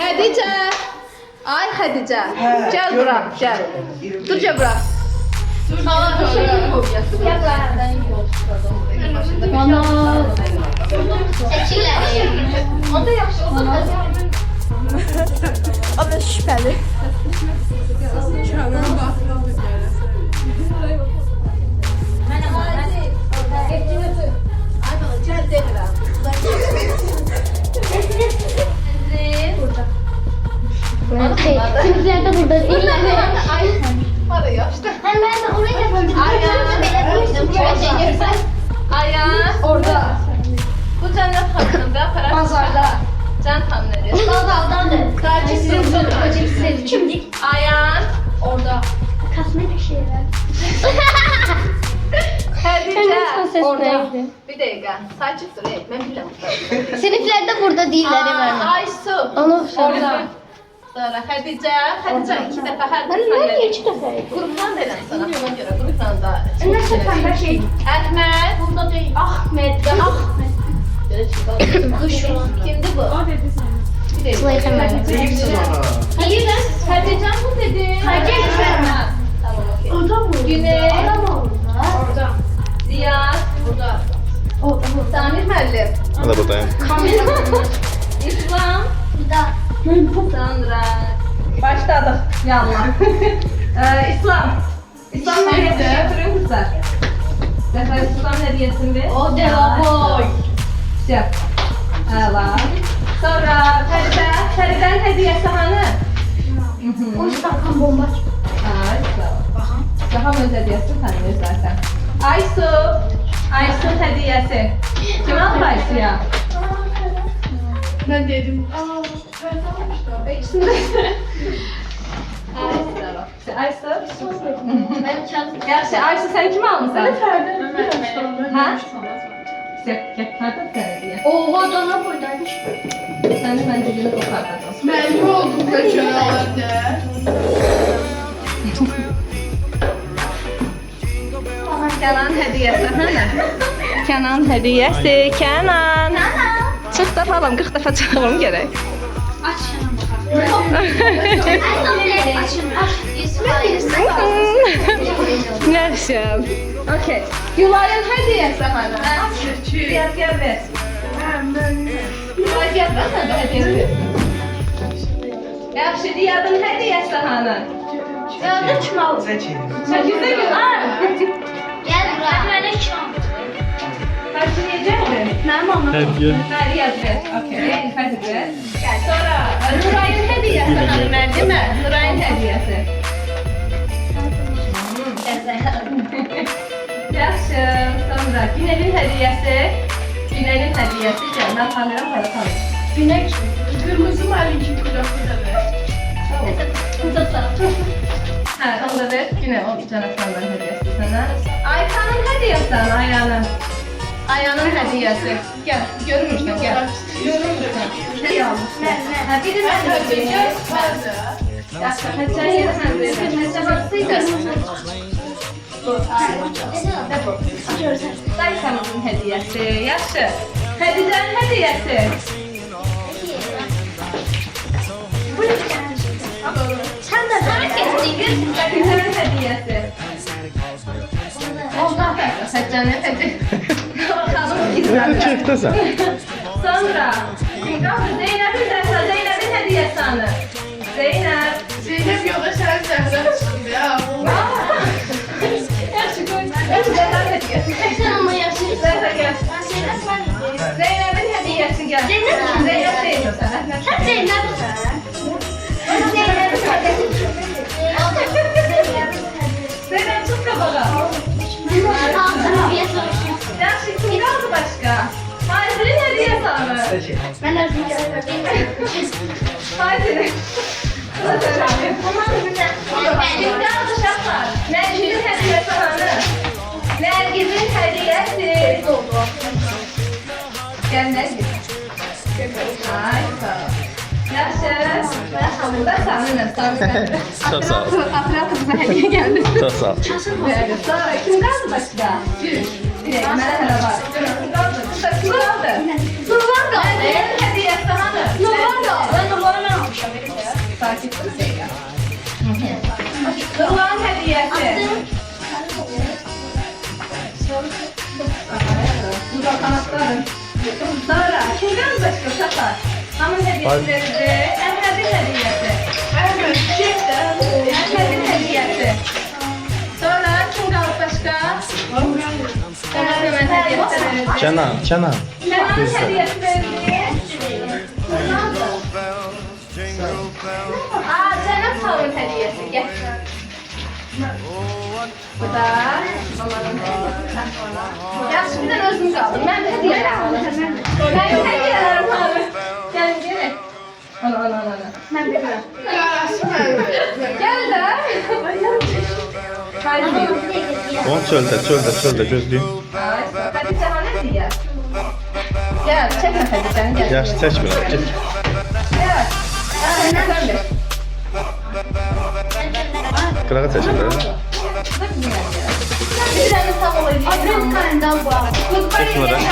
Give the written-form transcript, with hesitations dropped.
Xədicə. Ay Xədicə. Gəl bura, gəl. Dur gəl bura. O da şüpheli. Bizler de burada. Hadi yaşlı. Ben oraya yapacağım. Ayağın orada. Bu cennet hakkında para Pazarda. Can hamleri. Daldan da. Kimdik? Ayağın Orada. Kosmetik şeyler. Xədicə. Orada. Bir dəqiqə. Sakit dur. Mən bilirəm. Seninkiler de burada değiller Emel. Aysu. Onu Orada. Sonra Xədicə. Xədicə 2 dəfə hər Ben niye iki defa? Qrupdan verəm sana. Ona görə qrupdan da. Nasıl pembe şey? Əhməd. Burada değil. Ahmet. Ahmet. Kimdir bu? Bir dəqiqə. Sıla'yı hemen. Hayır lan. Xədicə bu dedi. Xədicə. Tamam okey. Orada mı? Güney. Orada. Ziyad. Burada. Samir müəllim. Ben de buradayım. İslam. Burada. Sonra. Başladık. Yallah. İslam. İslam hediyesi götürün kızlar. Zafer İslam hediyesini ver. O boy. Şey. Hala. Sonra Feride'nin hediyesi hanı? O stakan bomba çıktı. Ay sağ ol. Daha öz hediyesi tanıyor zaten. Aysu hediyesi. Kim aldı Aysu'ya? Ben dedim. İkisini. Aysu. Ben çaldım. Yaxşı, Aysu sen kim almışsın? Ha? Ben. Gel, nerede sen hediye? Oha dana buradaymış. Sen ben cebini kopardın. Ben oldum kaçırlarda. Kenan hediyesi, hani? Kenan hediyesi, Kenan. Çıx da falan 40 dəfə çıxmam gerek. Aç Nəşəm. Okay. Gülayın hediyesi hani? Gel ver. Gülay gel ben sana hediyesi. Yaxşı, Riyadın hediyesi hani? Gördün kim aldı? Çəkildə gül. Gel buraya. Ben hiç Kaçı yiyecektin? Benim anam. Hediye. Ha, Riyad ver. Okey, hadi ver. Gel sonra Nuray'ın hediyesi hani değil mi? Nuray'ın hediyesi. Yaxşı, sonra Günel'in hediyesi. Günel'in hediyesi. Gel, ben tanıyorum, para tanıyorum. Güneş. Kırmızı malinki kulaklı da ver. Ha, onu da ver. Günel, o Canat'ın hediyesi sana. Aykan'ın hediyesi sana, Ayhan'ın. Ayhan'ın hediyesi. Gel, görmüşsün, gel. Görmüşsün. Ne almışsın? Ha, bir de ben de öpeyim. Yaxşı, Həcə yersən verin. Həcə baksıydı. Daysanızın hediyesi. Yaxşı. Hədicənin hediyesi. Sen de bana kestin. Hədicənin hediyesi. Ondan. Həcənin hediyesi. Bakalım gizlədir. Çektesən. Sonra. Zeynep'in hediyesi anı. Zeynep. Zeynep yola sen senden ya. Yaxşı koy. Zeynep'in hediyesi. Sen ama yaşıyorsun. Zeynep gel. Ben Zeynep ben. Zeynep'in hediyesi gel. Zeynep mi? Zeynep değil o sana. Sen Zeynep. Ben Zeynep. Zeynep çok kabağa. Yaxşı kim kaldı başka? Haydi'nin hediyesi anı. Ben özüm Haydi. Kim Ben kaldı şaplar? Nergiz'in hediyesi anı. Nergiz'in hediyesi. Gel Nergiz. Ay sağ ol. Yaxşı. Da Samir. Çok sağ ol. Afra kızına hediye geldi. Çok sağ ol. Sonra kim kaldı başka? Bir dakika, merhaba var. Kim kaldı? Kim kaldı? Nurlar da. Nergiz'in hediyesi anı. Nurlar da. Ben Nurlar'ı almışım. Sonra kim kaldı başka uşaqlar? Hamın hediyesi verildi. Əhmədin hediyesi. Əhməd, çiçəkdən. Əhmədin hediyesi. Sonra kim kaldı başka? Canan Hemen hediyesi verildi. Canan. Canan'ın hediyesi verildi. Aa, Canan Sağ'ın hediyesi. Gel. Bu da mamanın hediyesi. Ya şimdiden özüm kaldım. Ben de hediyelerim alırım. Ben de hediyelerim alırım. Gelin gelin. Ana. Ben bilmiyorum. Yarası məndə. Gel de. Kaybediyor. Onu çöldə gözləyim. Hadi Canan hediye. Gel çekme Hadice'ni gel. Yaxşı, çəkmirəm. Get. Gel. Sen de. Qırağa çəkirlər. Bir tane sağ olayım. Adres kanalından bu. Çəkmirəm.